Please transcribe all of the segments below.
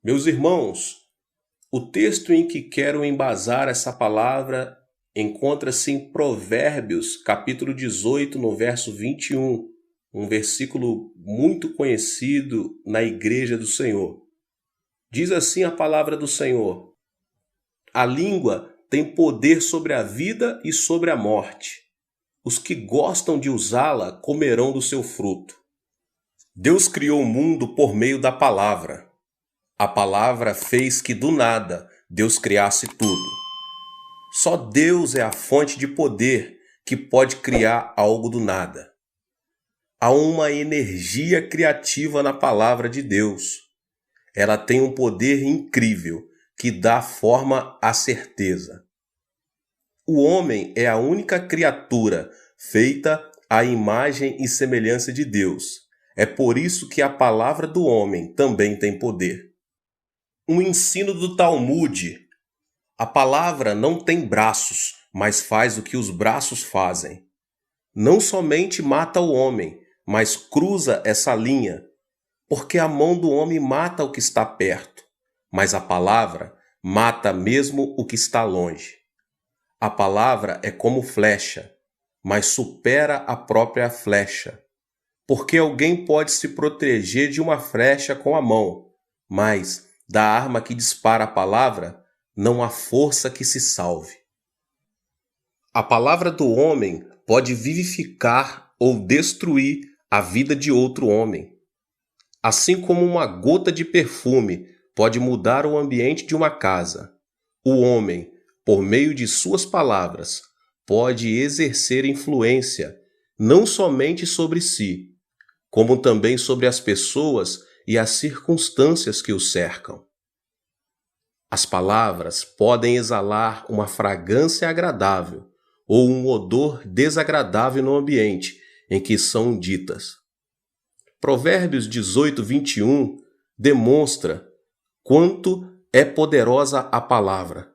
Meus irmãos, o texto em que quero embasar essa palavra encontra-se em Provérbios, capítulo 18, no verso 21, um versículo muito conhecido na Igreja do Senhor. Diz assim a palavra do Senhor: a língua tem poder sobre a vida e sobre a morte. Os que gostam de usá-la comerão do seu fruto. Deus criou o mundo por meio da palavra. A palavra fez que do nada Deus criasse tudo. Só Deus é a fonte de poder que pode criar algo do nada. Há uma energia criativa na palavra de Deus. Ela tem um poder incrível que dá forma à certeza. O homem é a única criatura feita à imagem e semelhança de Deus. É por isso que a palavra do homem também tem poder. Um ensino do Talmud: a palavra não tem braços, mas faz o que os braços fazem. Não somente mata o homem, mas cruza essa linha, porque a mão do homem mata o que está perto, mas a palavra mata mesmo o que está longe. A palavra é como flecha, mas supera a própria flecha, porque alguém pode se proteger de uma flecha com a mão, mas da arma que dispara a palavra, não há força que se salve. A palavra do homem pode vivificar ou destruir a vida de outro homem. Assim como uma gota de perfume pode mudar o ambiente de uma casa, o homem, por meio de suas palavras, pode exercer influência não somente sobre si, como também sobre as pessoas e as circunstâncias que o cercam. As palavras podem exalar uma fragrância agradável ou um odor desagradável no ambiente em que são ditas. Provérbios 18, 21 demonstra quanto é poderosa a palavra.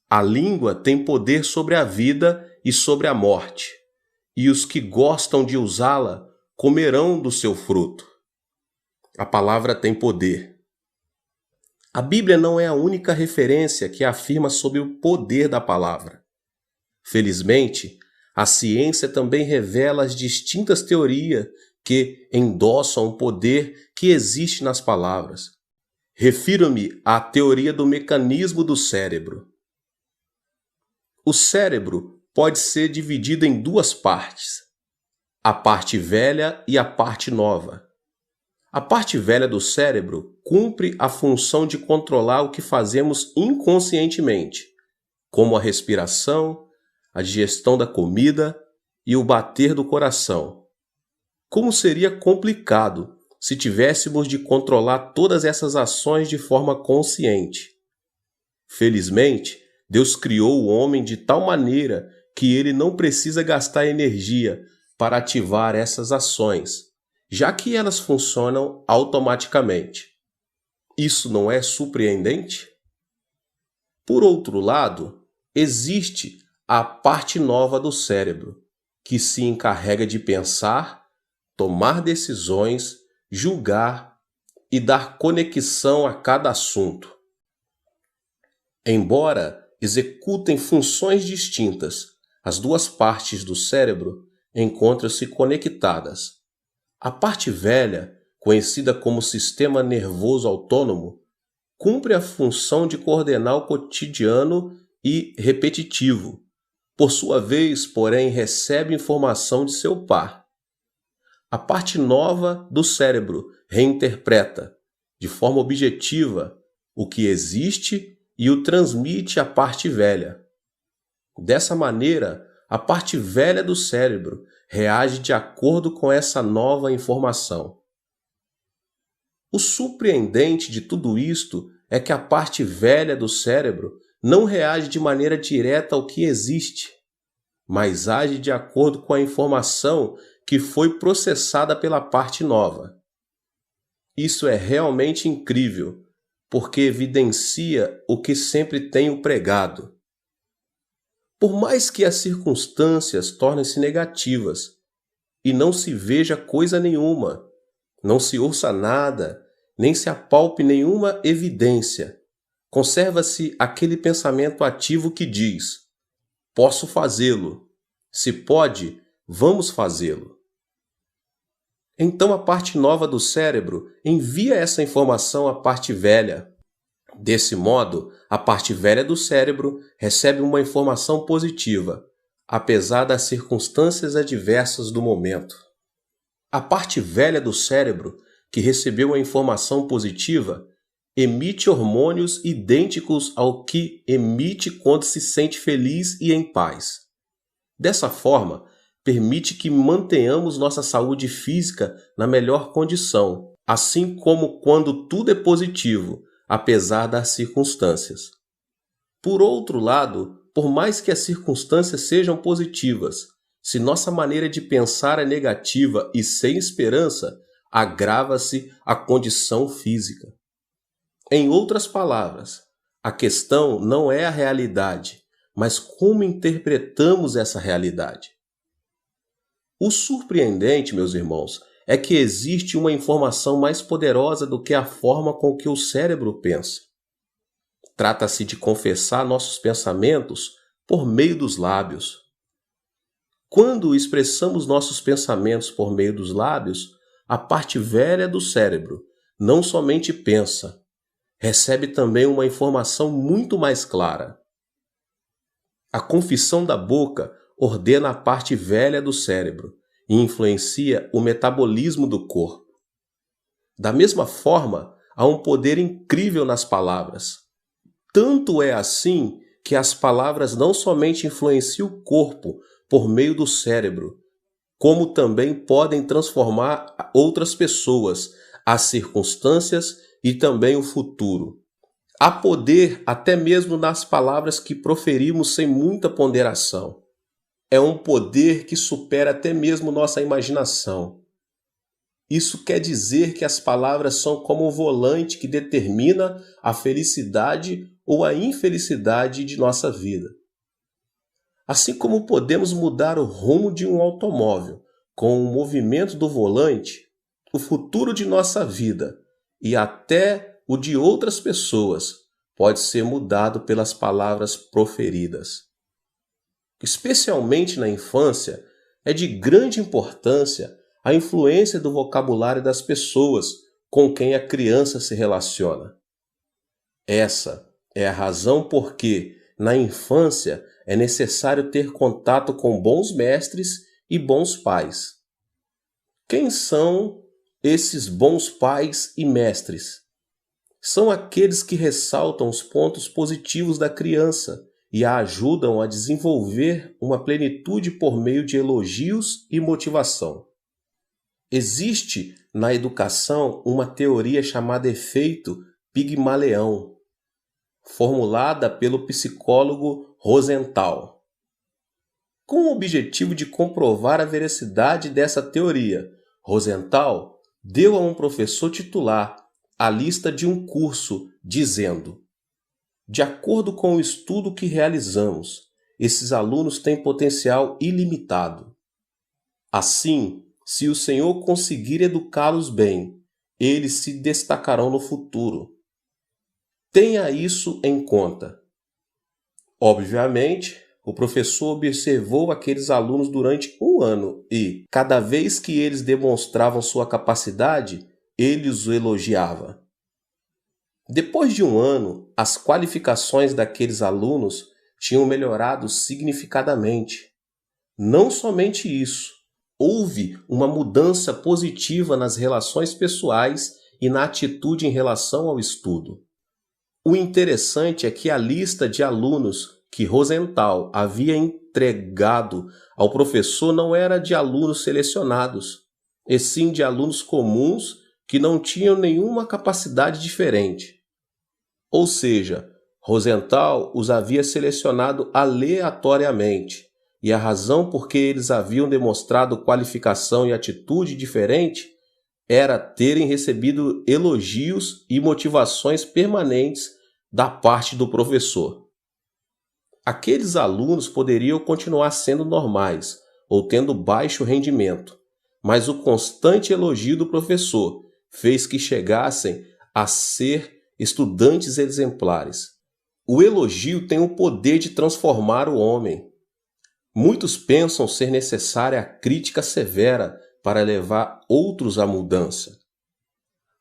A língua tem poder sobre a vida e sobre a morte, e os que gostam de usá-la comerão do seu fruto. A palavra tem poder. A Bíblia não é a única referência que afirma sobre o poder da palavra. Felizmente, a ciência também revela as distintas teorias que endossam o poder que existe nas palavras. Refiro-me à teoria do mecanismo do cérebro. O cérebro pode ser dividido em duas partes: a parte velha e a parte nova. A parte velha do cérebro cumpre a função de controlar o que fazemos inconscientemente, como a respiração, a digestão da comida e o bater do coração. Como seria complicado se tivéssemos de controlar todas essas ações de forma consciente. Felizmente, Deus criou o homem de tal maneira que ele não precisa gastar energia para ativar essas ações, já que elas funcionam automaticamente. Isso não é surpreendente? Por outro lado, existe a parte nova do cérebro, que se encarrega de pensar, tomar decisões, julgar e dar conexão a cada assunto. Embora executem funções distintas, as duas partes do cérebro encontram-se conectadas. A parte velha, conhecida como sistema nervoso autônomo, cumpre a função de coordenar o cotidiano e repetitivo. Por sua vez, porém, recebe informação de seu par. A parte nova do cérebro reinterpreta, de forma objetiva, o que existe e o transmite à parte velha. Dessa maneira, a parte velha do cérebro reage de acordo com essa nova informação. O surpreendente de tudo isto é que a parte velha do cérebro não reage de maneira direta ao que existe, mas age de acordo com a informação que foi processada pela parte nova. Isso é realmente incrível, porque evidencia o que sempre tenho pregado. Por mais que as circunstâncias tornem-se negativas e não se veja coisa nenhuma, não se ouça nada nem se apalpe nenhuma evidência. Conserva-se aquele pensamento ativo que diz: posso fazê-lo. Se pode, vamos fazê-lo. Então a parte nova do cérebro envia essa informação à parte velha. Desse modo, a parte velha do cérebro recebe uma informação positiva, apesar das circunstâncias adversas do momento. A parte velha do cérebro, que recebeu a informação positiva, emite hormônios idênticos ao que emite quando se sente feliz e em paz. Dessa forma, permite que mantenhamos nossa saúde física na melhor condição, assim como quando tudo é positivo, apesar das circunstâncias. Por outro lado, por mais que as circunstâncias sejam positivas, se nossa maneira de pensar é negativa e sem esperança, agrava-se a condição física. Em outras palavras, a questão não é a realidade, mas como interpretamos essa realidade. O surpreendente, meus irmãos, é que existe uma informação mais poderosa do que a forma com que o cérebro pensa. Trata-se de confessar nossos pensamentos por meio dos lábios. Quando expressamos nossos pensamentos por meio dos lábios, a parte velha do cérebro não somente pensa, recebe também uma informação muito mais clara. A confissão da boca ordena a parte velha do cérebro e influencia o metabolismo do corpo. Da mesma forma, há um poder incrível nas palavras. Tanto é assim que as palavras não somente influenciam o corpo por meio do cérebro, como também podem transformar outras pessoas, as circunstâncias e também o futuro. Há poder até mesmo nas palavras que proferimos sem muita ponderação. É um poder que supera até mesmo nossa imaginação. Isso quer dizer que as palavras são como um volante que determina a felicidade ou a infelicidade de nossa vida. Assim como podemos mudar o rumo de um automóvel com o movimento do volante, o futuro de nossa vida e até o de outras pessoas pode ser mudado pelas palavras proferidas. Especialmente na infância, é de grande importância a influência do vocabulário das pessoas com quem a criança se relaciona. Essa é a razão por que, na infância, é necessário ter contato com bons mestres e bons pais. Quem são esses bons pais e mestres? São aqueles que ressaltam os pontos positivos da criança e a ajudam a desenvolver uma plenitude por meio de elogios e motivação. Existe na educação uma teoria chamada efeito Pigmaleão, formulada pelo psicólogo Rosenthal. Com o objetivo de comprovar a veracidade dessa teoria, Rosenthal deu a um professor titular a lista de um curso, dizendo: de acordo com o estudo que realizamos, esses alunos têm potencial ilimitado. Assim, se o Senhor conseguir educá-los bem, eles se destacarão no futuro. Tenha isso em conta. Obviamente, o professor observou aqueles alunos durante um ano e, cada vez que eles demonstravam sua capacidade, ele os elogiava. Depois de um ano, as qualificações daqueles alunos tinham melhorado significadamente. Não somente isso, houve uma mudança positiva nas relações pessoais e na atitude em relação ao estudo. O interessante é que a lista de alunos que Rosenthal havia entregado ao professor não era de alunos selecionados, e sim de alunos comuns que não tinham nenhuma capacidade diferente. Ou seja, Rosenthal os havia selecionado aleatoriamente, e a razão por que eles haviam demonstrado qualificação e atitude diferente era terem recebido elogios e motivações permanentes da parte do professor. Aqueles alunos poderiam continuar sendo normais ou tendo baixo rendimento, mas o constante elogio do professor fez que chegassem a ser estudantes exemplares. O elogio tem o poder de transformar o homem. Muitos pensam ser necessária a crítica severa para levar outros à mudança.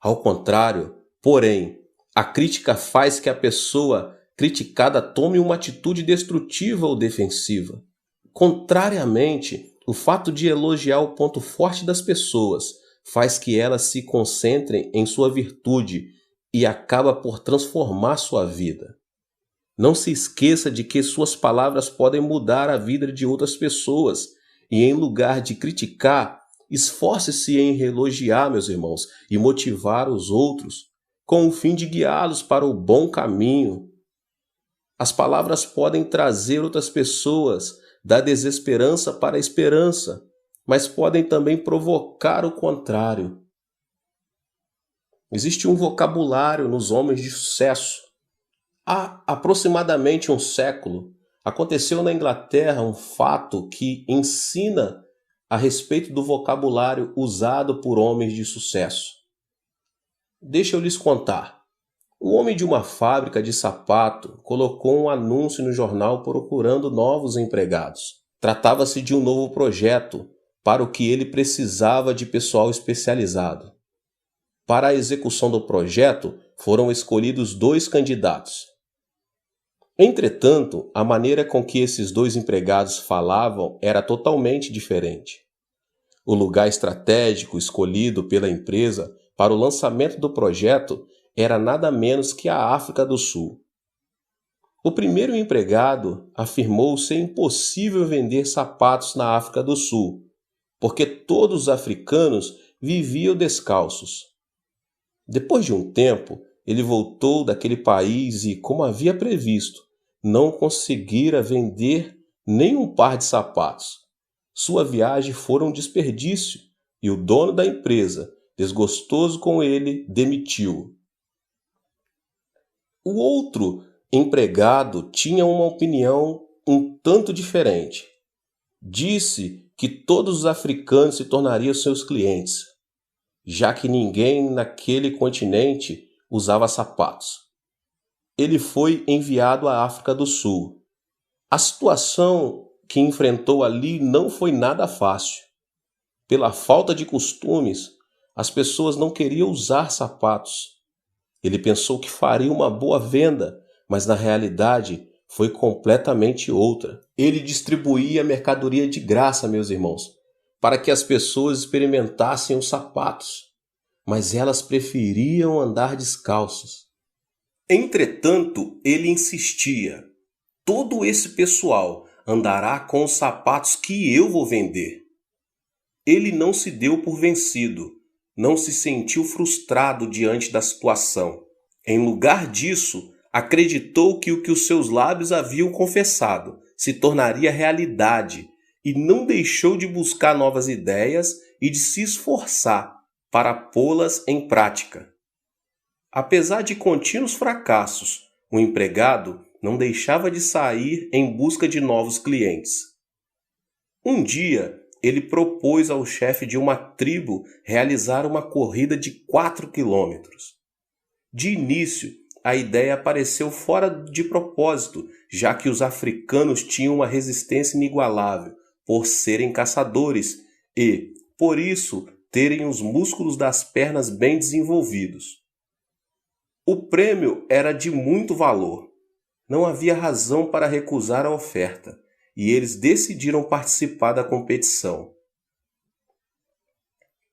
Ao contrário, porém, a crítica faz que a pessoa criticada tome uma atitude destrutiva ou defensiva. Contrariamente, o fato de elogiar o ponto forte das pessoas faz que elas se concentrem em sua virtude e acaba por transformar sua vida. Não se esqueça de que suas palavras podem mudar a vida de outras pessoas e, em lugar de criticar, esforce-se em elogiar, meus irmãos, e motivar os outros, com o fim de guiá-los para o bom caminho. As palavras podem trazer outras pessoas da desesperança para a esperança, mas podem também provocar o contrário. Existe um vocabulário nos homens de sucesso. Há aproximadamente um século, aconteceu na Inglaterra um fato que ensina a respeito do vocabulário usado por homens de sucesso. Deixa eu lhes contar. O homem de uma fábrica de sapato colocou um anúncio no jornal procurando novos empregados. Tratava-se de um novo projeto, para o que ele precisava de pessoal especializado. Para a execução do projeto, foram escolhidos 2 candidatos. Entretanto, a maneira com que esses 2 empregados falavam era totalmente diferente. O lugar estratégico escolhido pela empresa para o lançamento do projeto era nada menos que a África do Sul. O primeiro empregado afirmou ser impossível vender sapatos na África do Sul, porque todos os africanos viviam descalços. Depois de um tempo, ele voltou daquele país e, como havia previsto, não conseguira vender nem um par de sapatos. Sua viagem foi um desperdício e o dono da empresa, desgostoso com ele, demitiu-o. O outro empregado tinha uma opinião um tanto diferente. Disse que todos os africanos se tornariam seus clientes, já que ninguém naquele continente usava sapatos. Ele foi enviado à África do Sul. A situação que enfrentou ali não foi nada fácil. Pela falta de costumes, as pessoas não queriam usar sapatos. Ele pensou que faria uma boa venda, mas na realidade foi completamente outra. Ele distribuía mercadoria de graça, meus irmãos, para que as pessoas experimentassem os sapatos, mas elas preferiam andar descalços. Entretanto, ele insistia: todo esse pessoal andará com os sapatos que eu vou vender. Ele não se deu por vencido, não se sentiu frustrado diante da situação. Em lugar disso, acreditou que o que os seus lábios haviam confessado se tornaria realidade e não deixou de buscar novas ideias e de se esforçar para pô-las em prática. Apesar de contínuos fracassos, o empregado não deixava de sair em busca de novos clientes. Um dia, ele propôs ao chefe de uma tribo realizar uma corrida de 4 quilômetros. De início, a ideia pareceu fora de propósito, já que os africanos tinham uma resistência inigualável por serem caçadores e, por isso, terem os músculos das pernas bem desenvolvidos. O prêmio era de muito valor. Não havia razão para recusar a oferta, e eles decidiram participar da competição.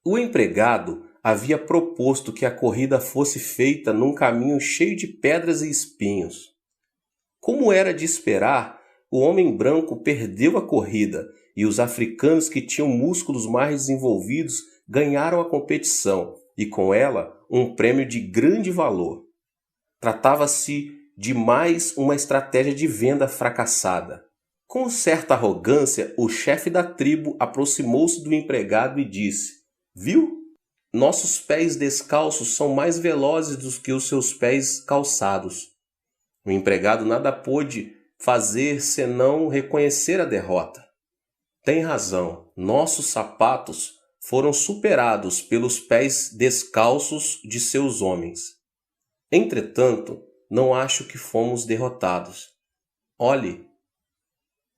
O empregado havia proposto que a corrida fosse feita num caminho cheio de pedras e espinhos. Como era de esperar, o homem branco perdeu a corrida e os africanos que tinham músculos mais desenvolvidos ganharam a competição e, com ela, um prêmio de grande valor. Tratava-se de mais uma estratégia de venda fracassada. Com certa arrogância, o chefe da tribo aproximou-se do empregado e disse: "Viu? Nossos pés descalços são mais velozes do que os seus pés calçados." O empregado nada pôde fazer senão reconhecer a derrota. Tem razão, nossos sapatos foram superados pelos pés descalços de seus homens. Entretanto, não acho que fomos derrotados. Olhe,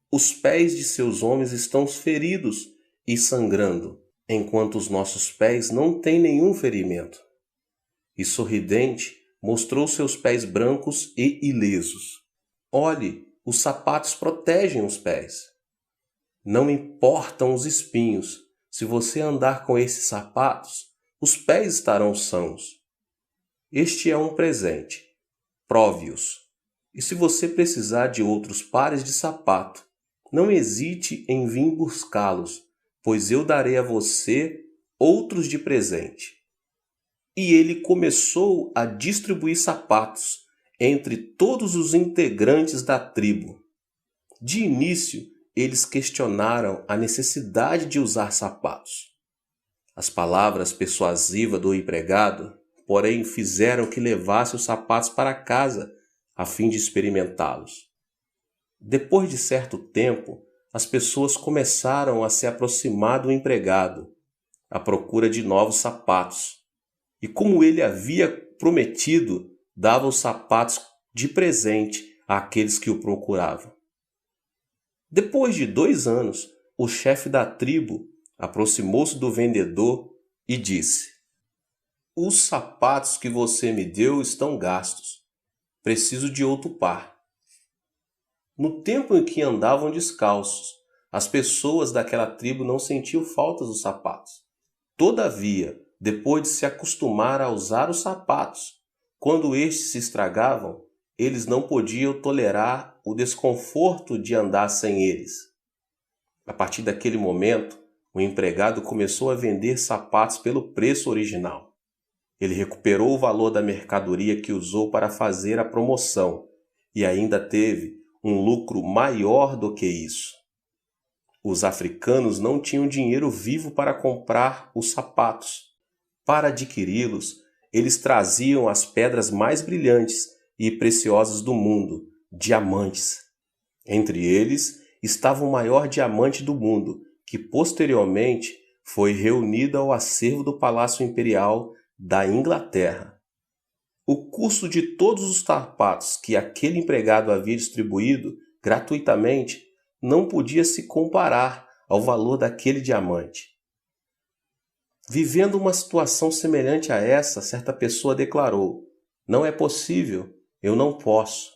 os pés de seus homens estão feridos e sangrando, enquanto os nossos pés não têm nenhum ferimento. E sorridente, mostrou seus pés brancos e ilesos. Olhe, os sapatos protegem os pés. Não importam os espinhos, se você andar com esses sapatos, os pés estarão sãos. Este é um presente. Prove-os. E se você precisar de outros pares de sapato, não hesite em vir buscá-los, pois eu darei a você outros de presente. E ele começou a distribuir sapatos entre todos os integrantes da tribo. De início, eles questionaram a necessidade de usar sapatos. As palavras persuasivas do empregado, porém, fizeram que levasse os sapatos para casa, a fim de experimentá-los. Depois de certo tempo, as pessoas começaram a se aproximar do empregado, à procura de novos sapatos. E como ele havia prometido, dava os sapatos de presente àqueles que o procuravam. Depois de 2 anos, o chefe da tribo aproximou-se do vendedor e disse: "Os sapatos que você me deu estão gastos. Preciso de outro par." No tempo em que andavam descalços, as pessoas daquela tribo não sentiam falta dos sapatos. Todavia, depois de se acostumar a usar os sapatos, quando estes se estragavam, eles não podiam tolerar o desconforto de andar sem eles. A partir daquele momento, o empregado começou a vender sapatos pelo preço original. Ele recuperou o valor da mercadoria que usou para fazer a promoção e ainda teve um lucro maior do que isso. Os africanos não tinham dinheiro vivo para comprar os sapatos. Para adquiri-los, eles traziam as pedras mais brilhantes e preciosas do mundo, diamantes. Entre eles estava o maior diamante do mundo, que posteriormente foi reunido ao acervo do Palácio Imperial da Inglaterra. O custo de todos os sapatos que aquele empregado havia distribuído gratuitamente não podia se comparar ao valor daquele diamante. Vivendo uma situação semelhante a essa, certa pessoa declarou: "Não é possível, eu não posso."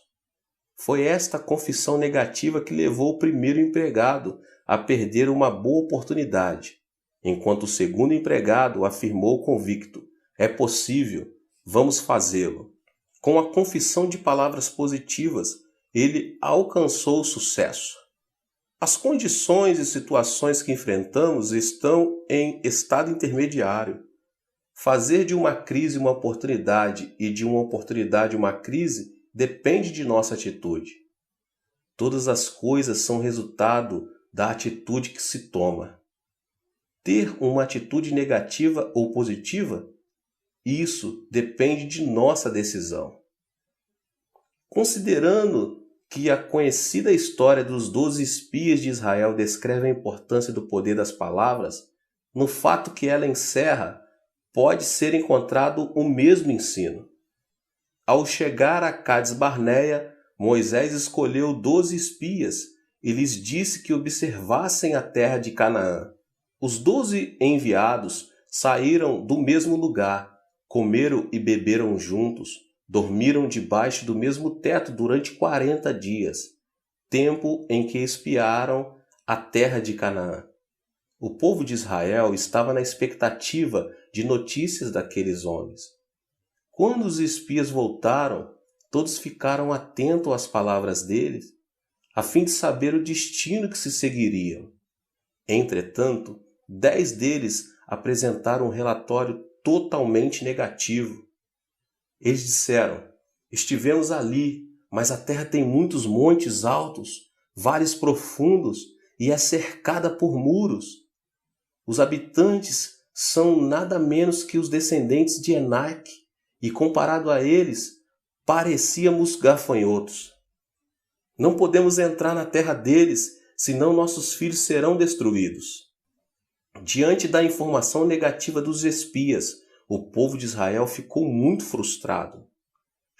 Foi esta confissão negativa que levou o primeiro empregado a perder uma boa oportunidade, enquanto o segundo empregado afirmou convicto: "É possível, vamos fazê-lo." Com a confissão de palavras positivas, ele alcançou o sucesso. As condições e situações que enfrentamos estão em estado intermediário. Fazer de uma crise uma oportunidade e de uma oportunidade uma crise depende de nossa atitude. Todas as coisas são resultado da atitude que se toma. Ter uma atitude negativa ou positiva, isso depende de nossa decisão. Considerando que a conhecida história dos 12 espias de Israel descreve a importância do poder das palavras, no fato que ela encerra, pode ser encontrado o mesmo ensino. Ao chegar a Cades Barneia, Moisés escolheu 12 espias e lhes disse que observassem a terra de Canaã. Os 12 enviados saíram do mesmo lugar, comeram e beberam juntos, dormiram debaixo do mesmo teto durante 40 dias, tempo em que espiaram a terra de Canaã. O povo de Israel estava na expectativa de notícias daqueles homens. Quando os espias voltaram, todos ficaram atentos às palavras deles, a fim de saber o destino que se seguiriam. Entretanto, 10 deles apresentaram um relatório totalmente negativo. Eles disseram: "Estivemos ali, mas a terra tem muitos montes altos, vales profundos e é cercada por muros. Os habitantes são nada menos que os descendentes de Enaque, e comparado a eles, parecíamos gafanhotos. Não podemos entrar na terra deles, senão nossos filhos serão destruídos." Diante da informação negativa dos espias, o povo de Israel ficou muito frustrado.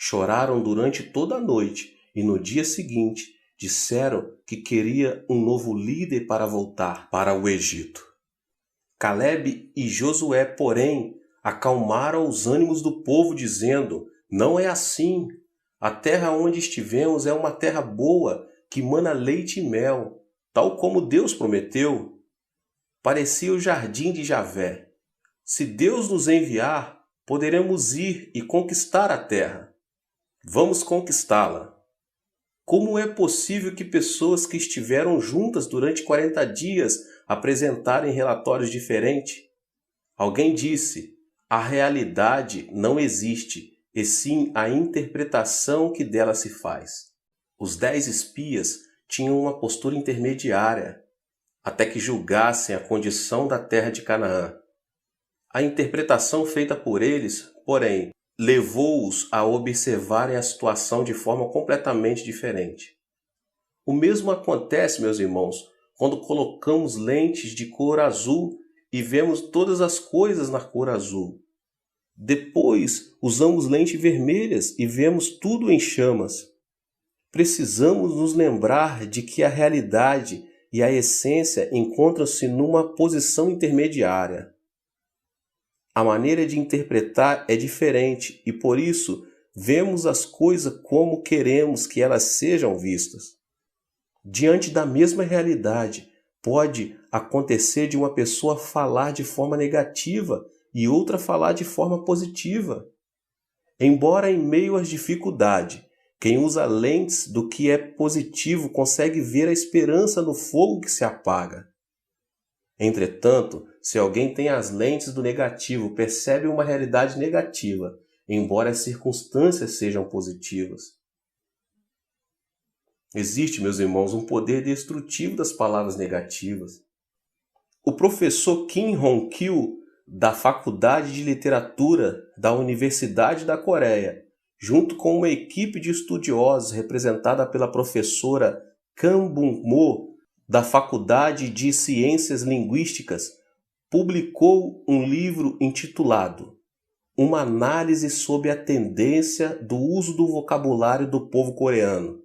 Choraram durante toda a noite e no dia seguinte disseram que queria um novo líder para voltar para o Egito. Calebe e Josué, porém, acalmaram os ânimos do povo, dizendo: não é assim. A terra onde estivemos é uma terra boa, que mana leite e mel, tal como Deus prometeu. Parecia o jardim de Javé. Se Deus nos enviar, poderemos ir e conquistar a terra. Vamos conquistá-la. Como é possível que pessoas que estiveram juntas durante 40 dias apresentarem relatórios diferentes? Alguém disse: a realidade não existe, e sim a interpretação que dela se faz. Os 10 espias tinham uma postura intermediária, até que julgassem a condição da terra de Canaã. A interpretação feita por eles, porém, levou-os a observarem a situação de forma completamente diferente. O mesmo acontece, meus irmãos, quando colocamos lentes de cor azul e vemos todas as coisas na cor azul. Depois, usamos lentes vermelhas e vemos tudo em chamas. Precisamos nos lembrar de que a realidade e a essência encontram-se numa posição intermediária. A maneira de interpretar é diferente e, por isso, vemos as coisas como queremos que elas sejam vistas. Diante da mesma realidade, pode acontecer de uma pessoa falar de forma negativa e outra falar de forma positiva. Embora em meio às dificuldades, quem usa lentes do que é positivo consegue ver a esperança no fogo que se apaga. Entretanto, se alguém tem as lentes do negativo, percebe uma realidade negativa, embora as circunstâncias sejam positivas. Existe, meus irmãos, um poder destrutivo das palavras negativas. O professor Kim Hong-kil, da Faculdade de Literatura da Universidade da Coreia, junto com uma equipe de estudiosos representada pela professora Kang Bum-mo, da Faculdade de Ciências Linguísticas, publicou um livro intitulado Uma Análise sobre a Tendência do Uso do Vocabulário do Povo Coreano.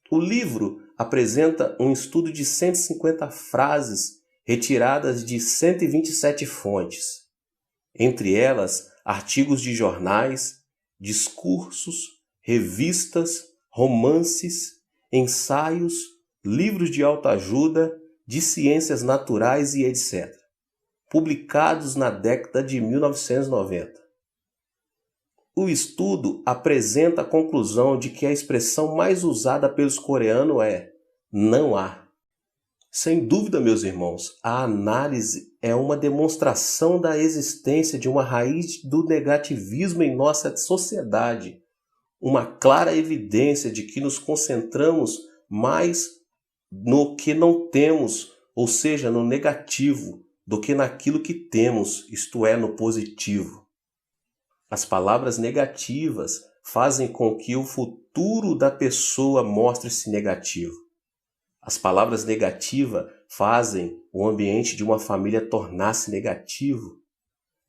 O livro apresenta um estudo de 150 frases retiradas de 127 fontes, entre elas artigos de jornais, discursos, revistas, romances, ensaios, livros de autoajuda, de ciências naturais e etc., publicados na década de 1990. O estudo apresenta a conclusão de que a expressão mais usada pelos coreanos é "não há". Sem dúvida, meus irmãos, a análise é uma demonstração da existência de uma raiz do negativismo em nossa sociedade, uma clara evidência de que nos concentramos mais no que não temos, ou seja, no negativo, do que naquilo que temos, isto é, no positivo. As palavras negativas fazem com que o futuro da pessoa mostre-se negativo. As palavras negativas fazem o ambiente de uma família tornar-se negativo.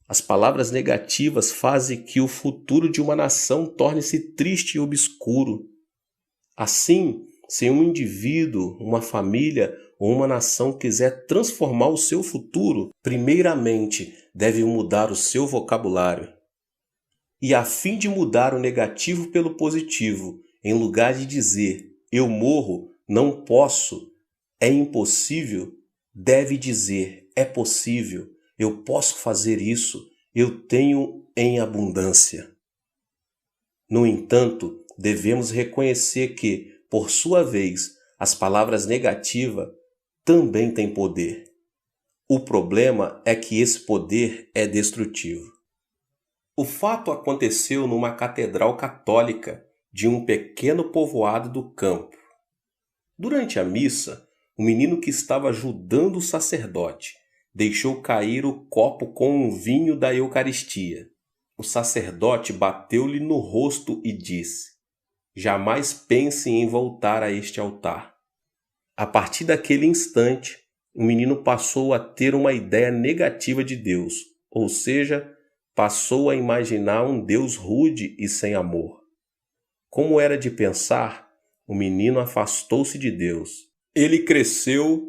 As palavras negativas fazem que o futuro de uma nação torne-se triste e obscuro. Assim, se um indivíduo, uma família ou uma nação quiser transformar o seu futuro, primeiramente deve mudar o seu vocabulário. E a fim de mudar o negativo pelo positivo, em lugar de dizer "eu morro", "não posso", "é impossível", deve dizer "é possível", "eu posso fazer isso", "eu tenho em abundância". No entanto, devemos reconhecer que, por sua vez, as palavras negativas também têm poder. O problema é que esse poder é destrutivo. O fato aconteceu numa catedral católica de um pequeno povoado do campo. Durante a missa, o menino que estava ajudando o sacerdote deixou cair o copo com o vinho da Eucaristia. O sacerdote bateu-lhe no rosto e disse: "Jamais pense em voltar a este altar". A partir daquele instante, o menino passou a ter uma ideia negativa de Deus, ou seja, passou a imaginar um Deus rude e sem amor. Como era de pensar, o menino afastou-se de Deus. Ele cresceu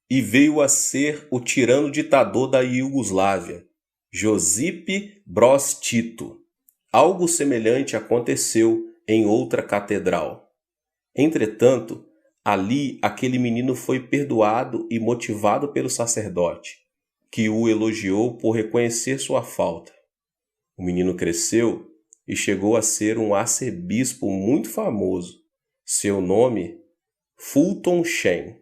e veio a ser o tirano ditador da Iugoslávia, Josip Broz Tito. Algo semelhante aconteceu em outra catedral. Entretanto, ali aquele menino foi perdoado e motivado pelo sacerdote, que o elogiou por reconhecer sua falta. O menino cresceu e chegou a ser um arcebispo muito famoso. Seu nome, Fulton Sheen.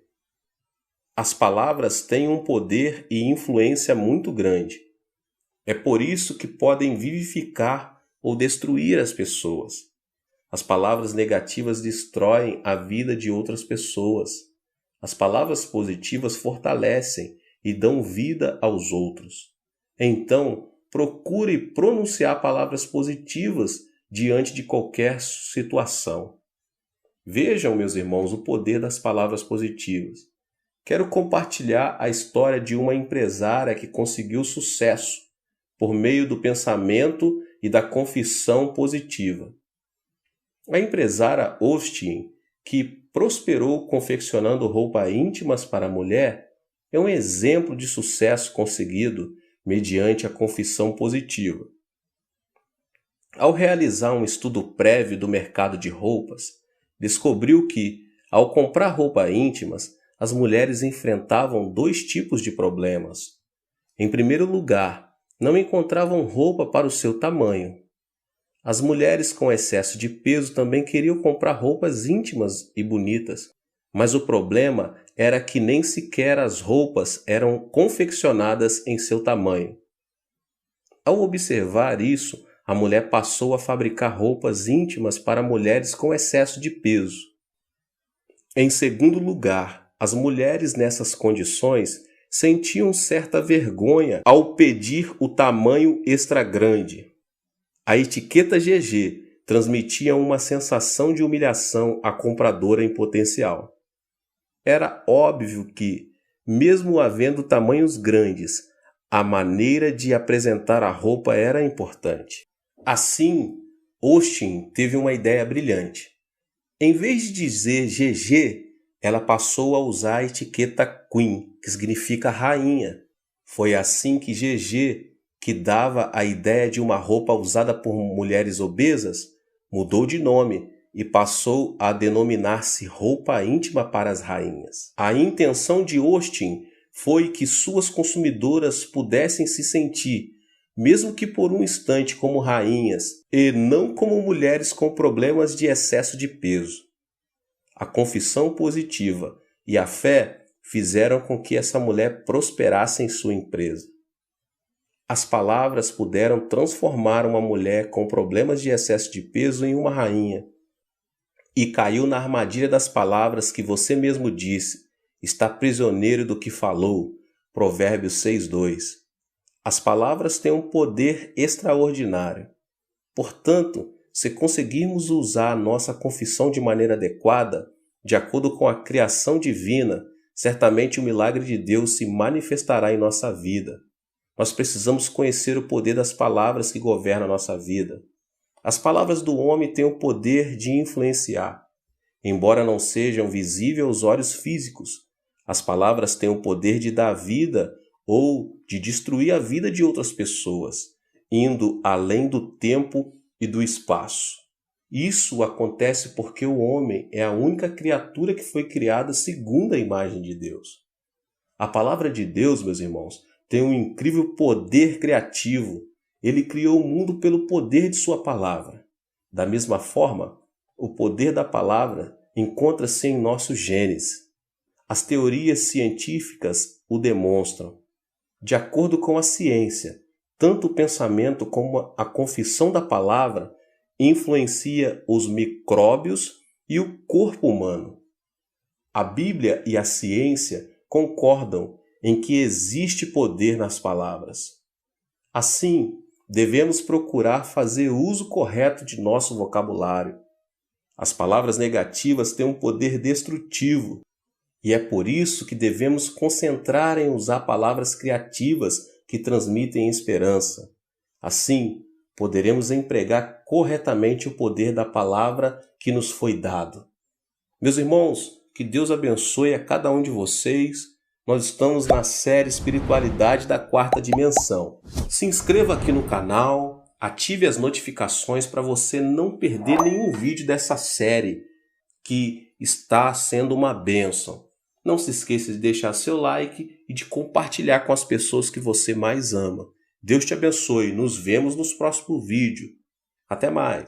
As palavras têm um poder e influência muito grande. É por isso que podem vivificar ou destruir as pessoas. As palavras negativas destroem a vida de outras pessoas. As palavras positivas fortalecem e dão vida aos outros. Então, procure pronunciar palavras positivas diante de qualquer situação. Vejam, meus irmãos, o poder das palavras positivas. Quero compartilhar a história de uma empresária que conseguiu sucesso por meio do pensamento e da confissão positiva. A empresária Austin, que prosperou confeccionando roupas íntimas para a mulher, é um exemplo de sucesso conseguido mediante a confissão positiva. Ao realizar um estudo prévio do mercado de roupas, descobriu que, ao comprar roupas íntimas, as mulheres enfrentavam 2 tipos de problemas. Em primeiro lugar, não encontravam roupa para o seu tamanho. As mulheres com excesso de peso também queriam comprar roupas íntimas e bonitas, mas o problema era que nem sequer as roupas eram confeccionadas em seu tamanho. Ao observar isso, a mulher passou a fabricar roupas íntimas para mulheres com excesso de peso. Em segundo lugar, as mulheres nessas condições sentiam certa vergonha ao pedir o tamanho extra grande. A etiqueta GG transmitia uma sensação de humilhação à compradora em potencial. Era óbvio que, mesmo havendo tamanhos grandes, a maneira de apresentar a roupa era importante. Assim, Austin teve uma ideia brilhante. Em vez de dizer GG, ela passou a usar a etiqueta Queen, que significa rainha. Foi assim que GG, que dava a ideia de uma roupa usada por mulheres obesas, mudou de nome e passou a denominar-se roupa íntima para as rainhas. A intenção de Austin foi que suas consumidoras pudessem se sentir, mesmo que por um instante, como rainhas e não como mulheres com problemas de excesso de peso. A confissão positiva e a fé fizeram com que essa mulher prosperasse em sua empresa. As palavras puderam transformar uma mulher com problemas de excesso de peso em uma rainha. E caiu na armadilha das palavras que você mesmo disse, está prisioneiro do que falou. Provérbios 6:2. As palavras têm um poder extraordinário. Portanto, se conseguirmos usar a nossa confissão de maneira adequada, de acordo com a criação divina, certamente o milagre de Deus se manifestará em nossa vida. Nós precisamos conhecer o poder das palavras que governam a nossa vida. As palavras do homem têm o poder de influenciar. Embora não sejam visíveis aos olhos físicos, as palavras têm o poder de dar vida ou de destruir a vida de outras pessoas, indo além do tempo e do espaço. Isso acontece porque o homem é a única criatura que foi criada segundo a imagem de Deus. A palavra de Deus, meus irmãos, tem um incrível poder criativo. Ele criou o mundo pelo poder de sua palavra. Da mesma forma, o poder da palavra encontra-se em nosso genes. As teorias científicas o demonstram. De acordo com a ciência, tanto o pensamento como a confissão da palavra influencia os micróbios e o corpo humano. A Bíblia e a ciência concordam em que existe poder nas palavras. Assim, devemos procurar fazer uso correto de nosso vocabulário. As palavras negativas têm um poder destrutivo, e é por isso que devemos concentrar em usar palavras criativas que transmitem esperança. Assim, poderemos empregar corretamente o poder da palavra que nos foi dado. Meus irmãos, que Deus abençoe a cada um de vocês. Nós estamos na série Espiritualidade da Quarta Dimensão. Se inscreva aqui no canal, ative as notificações para você não perder nenhum vídeo dessa série que está sendo uma bênção. Não se esqueça de deixar seu like e de compartilhar com as pessoas que você mais ama. Deus te abençoe. Nos vemos nos próximos vídeos. Até mais.